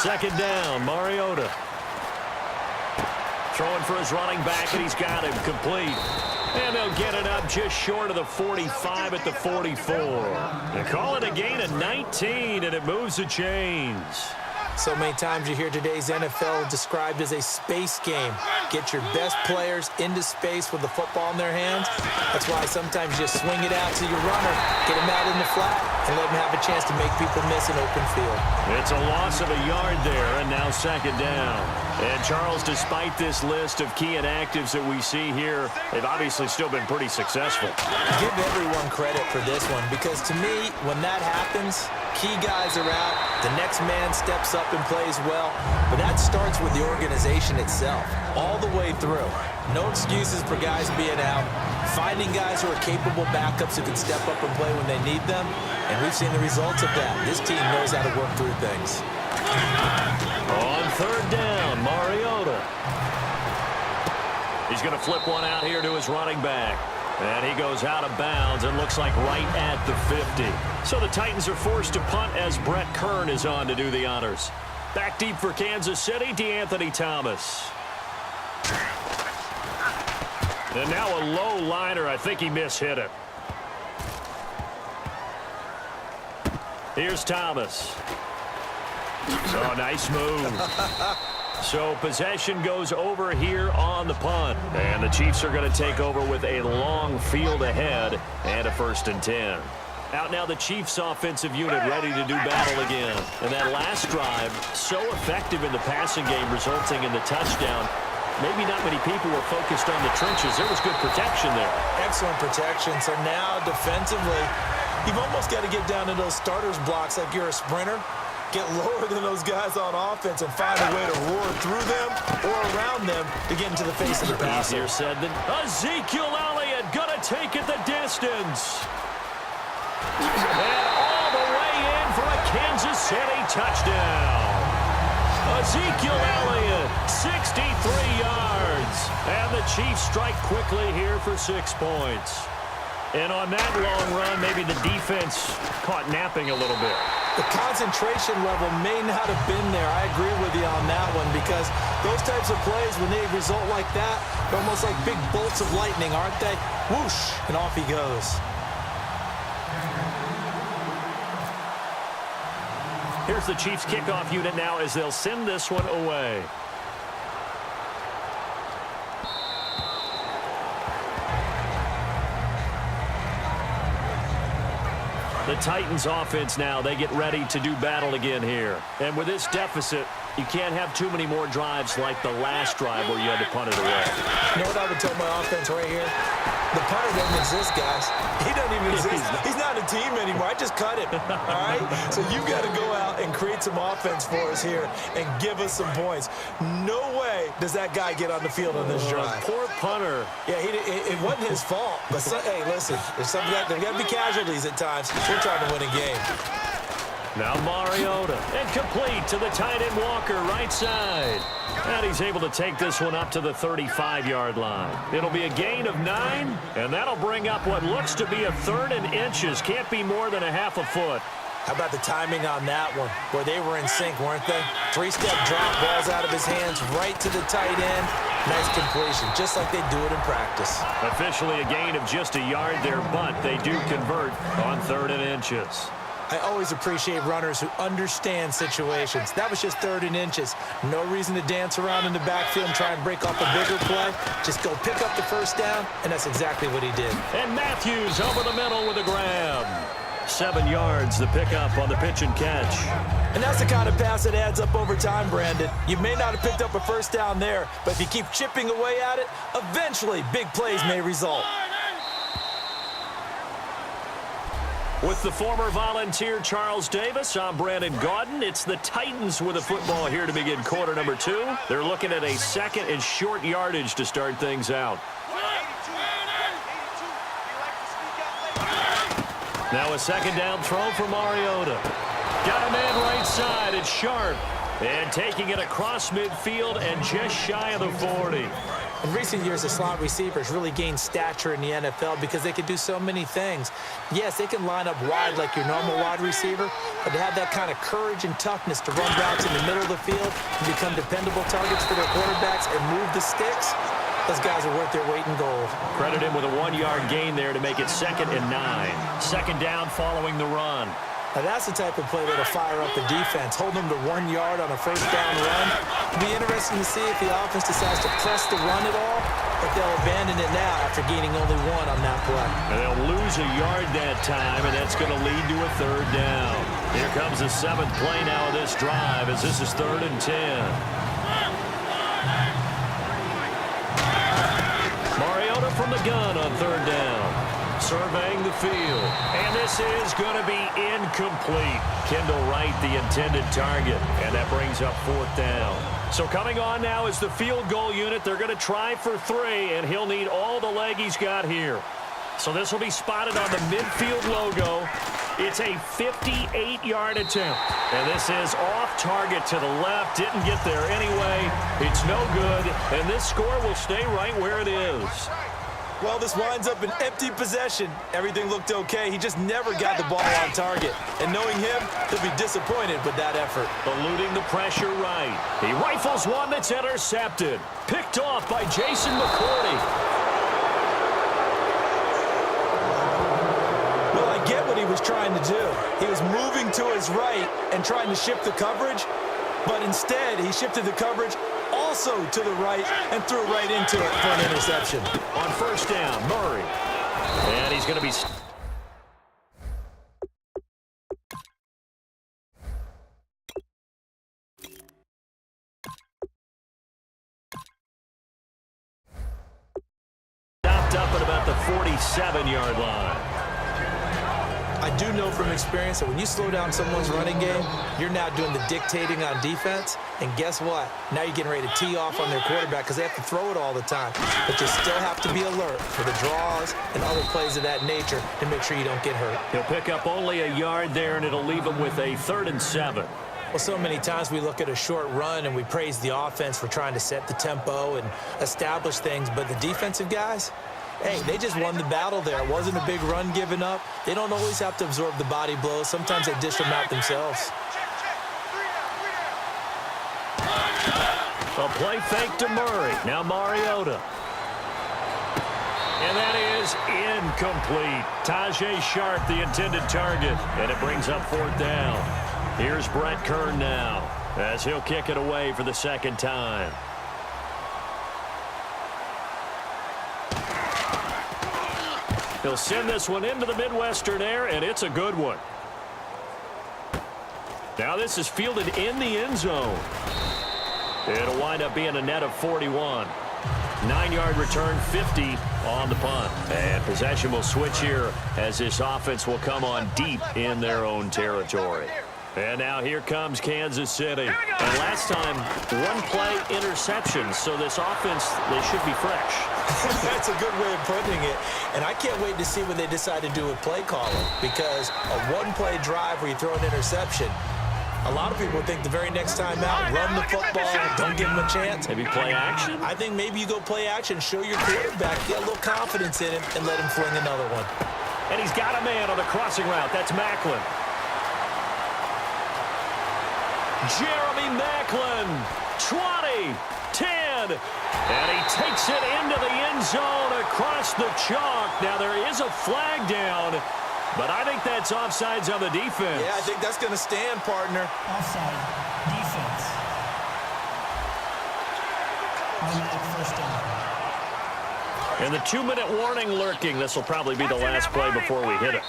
Second down, Mariota. Throwing for his running back, and he's got him complete. And they'll get it up just short of the 45 at the 44. They call it a gain of 19, and it moves the chains. So many times you hear today's NFL described as a space game. Get your best players into space with the football in their hands. That's why sometimes you swing it out to your runner, get him out in the flat, and let him have a chance to make people miss an open field. It's a loss of a yard there, and now second down. And, Charles, despite this list of key inactives that we see here, they've obviously still been pretty successful. Give everyone credit for this one, because to me, when that happens, key guys are out, the next man steps up and plays well, but that starts with the organization itself, all the way through. No excuses for guys being out, finding guys who are capable backups who can step up and play when they need them, and we've seen the results of that. This team knows how to work through things. On third down, Mariota. He's going to flip one out here to his running back. And he goes out of bounds and looks like right at the 50. So the Titans are forced to punt as Brett Kern is on to do the honors. Back deep for Kansas City, DeAnthony Thomas. And now a low liner. I think he mishit it. Here's Thomas. Oh, nice move. So possession goes over here on the punt. And the Chiefs are going to take over with a long field ahead and a 1st and 10. Out now the Chiefs offensive unit ready to do battle again. And that last drive, so effective in the passing game, resulting in the touchdown. Maybe not many people were focused on the trenches. There was good protection there. Excellent protection. So now defensively, you've almost got to get down to those starters blocks like you're a sprinter. Get lower than those guys on offense and find a way to roar through them or around them to get into the face of the passer. Easier said than Ezekiel Elliott gonna take it the distance. And all the way in for a Kansas City touchdown. Ezekiel Elliott, 63 yards. And the Chiefs strike quickly here for 6 points. And on that long run, maybe the defense caught napping a little bit. The concentration level may not have been there. I agree with you on that one, because those types of plays, when they result like that, they're almost like big bolts of lightning, aren't they? Whoosh, and off he goes. Here's the Chiefs kickoff unit now as they'll send this one away. The Titans offense now, they get ready to do battle again here. And with this deficit, you can't have too many more drives like the last drive where you had to punt it away. You know what I would tell my offense right here? The punter doesn't exist, guys. He doesn't even exist. He's not a team anymore. I just cut him, all right? So you got to go out and create some offense for us here and give us some points. No way does that guy get on the field on this drive. Poor punter. Yeah, it wasn't his fault. But, hey, listen, there's got to be casualties at times. We're trying to win a game. Now Mariota, and complete to the tight end Walker, right side. And he's able to take this one up to the 35-yard line. It'll be a gain of 9, and that'll bring up what looks to be a 3rd and inches. Can't be more than a half a foot. How about the timing on that one, where they were in sync, weren't they? 3-step drop, balls out of his hands, right to the tight end. Nice completion, just like they do it in practice. Officially a gain of just a yard there, but they do convert on 3rd and inches. I always appreciate runners who understand situations. That was just 3rd and inches. No reason to dance around in the backfield and try and break off a bigger play. Just go pick up the 1st down, and that's exactly what he did. And Matthews over the middle with a grab. 7 yards, the pickup on the pitch and catch. And that's the kind of pass that adds up over time, Brandon. You may not have picked up a 1st down there, but if you keep chipping away at it, eventually big plays may result. With the former Volunteer Charles Davis, I'm Brandon Gaudin. It's the Titans with a football here to begin quarter number 2. They're looking at a 2nd and short yardage to start things out. Now a 2nd down throw for Mariota. Got a man right side. It's Sharp. And taking it across midfield and just shy of the 40. In recent years, the slot receivers really gained stature in the NFL because they can do so many things. Yes, they can line up wide like your normal wide receiver, but to have that kind of courage and toughness to run routes in the middle of the field and become dependable targets for their quarterbacks and move the sticks, those guys are worth their weight in gold. Credit him with a 1-yard gain there to make it 2nd and 9. Second down following the run. Now that's the type of play that'll fire up the defense. Hold them to 1 yard on a first down run. It'll be interesting to see if the offense decides to press the run at all, but they'll abandon it now after gaining only 1 on that play. And they'll lose a yard that time, and that's going to lead to a 3rd down. Here comes the 7th play now of this drive as this is 3rd and 10. Mariota from the gun on 3rd down. Surveying the field. And this is going to be incomplete. Kendall Wright, the intended target. And that brings up 4th down. So coming on now is the field goal unit. They're going to try for 3, and he'll need all the leg he's got here. So this will be spotted on the midfield logo. It's a 58-yard attempt. And this is off target to the left. Didn't get there anyway. It's no good. And this score will stay right where it is. Well, this winds up an empty possession. Everything looked okay. He just never got the ball on target. And knowing him, he'll be disappointed with that effort. Eluding the pressure right. He rifles one that's intercepted. Picked off by Jason McCourty. Well, I get what he was trying to do. He was moving to his right and trying to shift the coverage, but instead he shifted the coverage also to the right and threw right into it for an interception. On 1st down, Murray. And he's going to be... stopped up at about the 47-yard line. I do know from experience that when you slow down someone's running game, you're now doing the dictating on defense. And guess what? Now you're getting ready to tee off on their quarterback because they have to throw it all the time. But you still have to be alert for the draws and other plays of that nature to make sure you don't get hurt. He'll pick up only a yard there, and it'll leave him with a 3rd and 7. Well, so many times we look at a short run and we praise the offense for trying to set the tempo and establish things. But the defensive guys, hey, they just won the battle there. It wasn't a big run given up. They don't always have to absorb the body blows. Sometimes they dish them out themselves. A play fake to Murray. Now Mariota. And that is incomplete. Tajay Sharp, the intended target. And it brings up 4th down. Here's Brett Kern now as he'll kick it away for the 2nd time. He'll send this one into the Midwestern air, and it's a good one. Now this is fielded in the end zone. It'll wind up being a net of 41. 9-yard return, 50 on the punt. And possession will switch here as this offense will come on deep in their own territory. And now here comes Kansas City. And last time, 1-play interception. So this offense, they should be fresh. That's a good way of putting it. And I can't wait to see what they decide to do with play calling. Because a 1-play drive where you throw an interception, a lot of people think the very next time out, run the football, don't give him a chance. Maybe play action? I think maybe you go play action, show your quarterback, get a little confidence in him, and let him fling another one. And he's got a man on the crossing route. That's Macklin. Jeremy Macklin, 20, 10, and he takes it into the end zone across the chalk. Now there is a flag down, but I think that's offsides on the defense. Yeah, I think that's going to stand, partner. Offside, defense. Automatic first down. And the 2-minute warning lurking. This will probably be the last play before we hit it.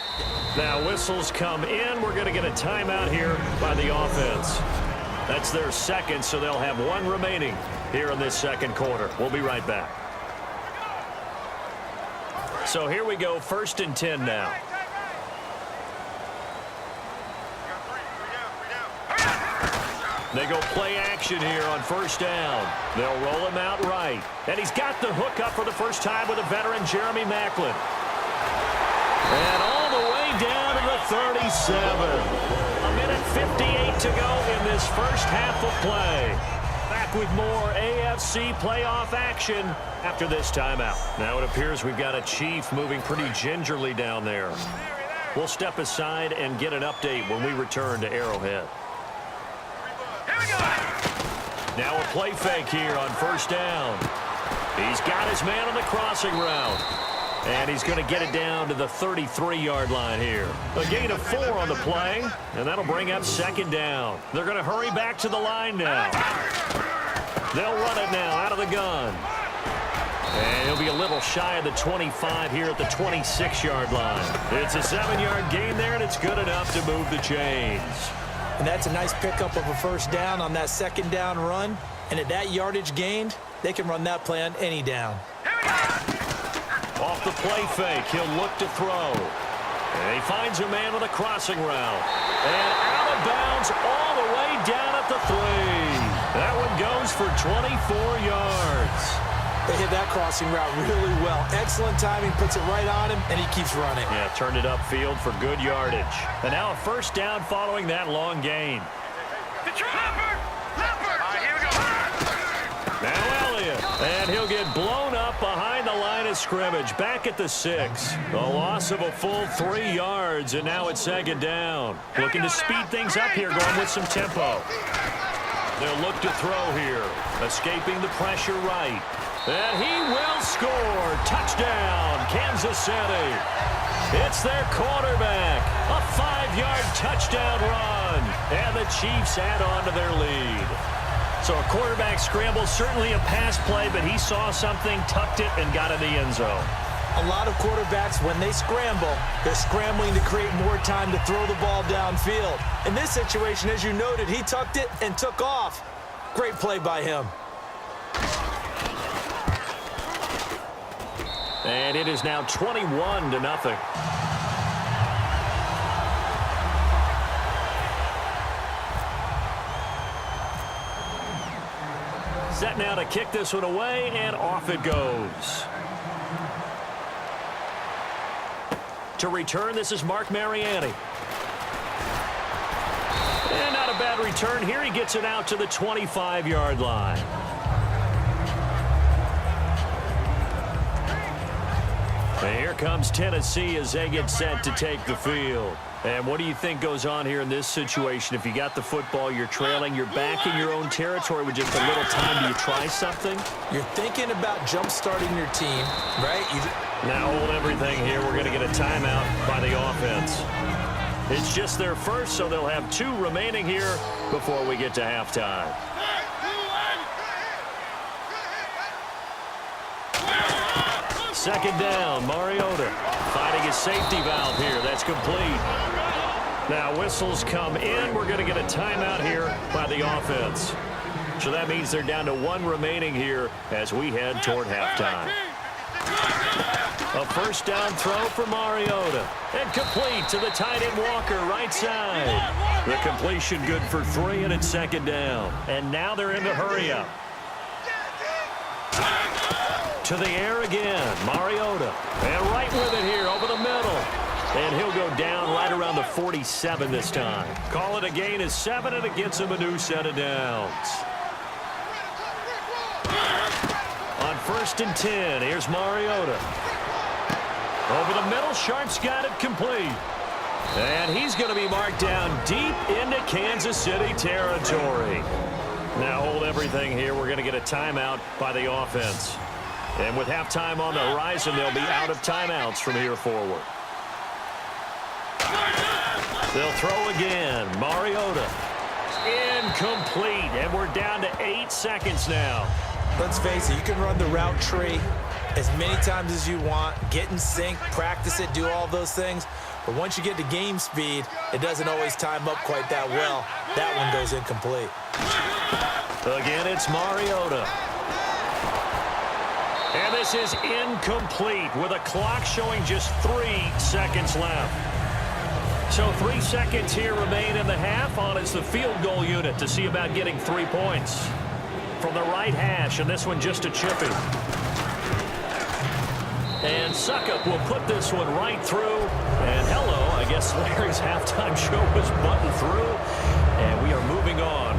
Now whistles come in. We're going to get a timeout here by the offense. That's their 2nd, so they'll have 1 remaining here in this 2nd quarter. We'll be right back. So here we go, 1st and 10 now. They go play action here on 1st down. They'll roll him out right. And he's got the hook up for the first time with a veteran, Jeremy Macklin. And all the way down to the 37. A minute 58 to go in this first half of play. Back with more AFC playoff action after this timeout. Now it appears we've got a Chief moving pretty gingerly down there. We'll step aside and get an update when we return to Arrowhead. Now a play fake here on first down. He's got his man on the crossing route. And he's going to get it down to the 33-yard line here. A gain of 4 on the play, and that'll bring up second down. They're going to hurry back to the line now. They'll run it now out of the gun. And he'll be a little shy of the 25 here at the 26-yard line. It's a 7-yard gain there, and it's good enough to move the chains. And that's a nice pickup of a first down on that second down run. And at that yardage gained, they can run that play on any down. Off the play fake, he'll look to throw. And he finds a man with a crossing route. And out of bounds all the way down at the 3. That one goes for 24 yards. They hit that crossing route really well. Excellent timing, puts it right on him, and he keeps running. Yeah, turned it upfield for good yardage. And now a first down following that long gain. Now Elliott, and he'll get blown up behind the line of scrimmage, back at the 6. A loss of a full 3 yards, and now it's second down. Looking to speed things up here, going with some tempo. They'll look to throw here, escaping the pressure right. And he will score. Touchdown, Kansas City. It's their quarterback. A 5-yard touchdown run. And the Chiefs add on to their lead. So a quarterback scramble, certainly a pass play, but he saw something, tucked it, and got in the end zone. A lot of quarterbacks, when they scramble, they're scrambling to create more time to throw the ball downfield. In this situation, as you noted, he tucked it and took off. Great play by him. And it is now 21-0. Set now to kick this one away, and off it goes. To return, this is Mark Mariani. And not a bad return here. He gets it out to the 25-yard line. And here comes Tennessee as they get set to take the field. And what do you think goes on here in this situation? If you got the football, you're trailing, you're back in your own territory with just a little time. Do you try something? You're thinking about jump-starting your team, right? Now hold everything here. We're going to get a timeout by the offense. It's just their first, so they'll have 2 remaining here before we get to halftime. Second down, Mariota finding his safety valve here. That's complete. Now whistles come in. We're going to get a timeout here by the offense. So that means they're down to 1 remaining here as we head toward halftime. A first down throw for Mariota. And complete to the tight end Walker, right side. The completion good for 3, and it's second down. And now they're in the hurry-up. To the air again, Mariota. And right with it here, over the middle. And he'll go down right around the 47 this time. Call it a gain of 7, and it gets him a new set of downs. On 1st and 10, here's Mariota. Over the middle, Sharp's got it complete. And he's going to be marked down deep into Kansas City territory. Now hold everything here. We're going to get a timeout by the offense. And with halftime on the horizon, they'll be out of timeouts from here forward. They'll throw again. Mariota. Incomplete. And we're down to 8 seconds now. Let's face it, you can run the route tree as many times as you want, get in sync, practice it, do all those things. But once you get to game speed, it doesn't always time up quite that well. That one goes incomplete. Again, it's Mariota. And this is incomplete with a clock showing just 3 seconds left. So 3 seconds here remain in the half. On is the field goal unit to see about getting 3 points. From the right hash, and this one just a chippy. And Suckup will put this one right through. And hello, I guess Larry's halftime show was buttoned through. And we are moving on.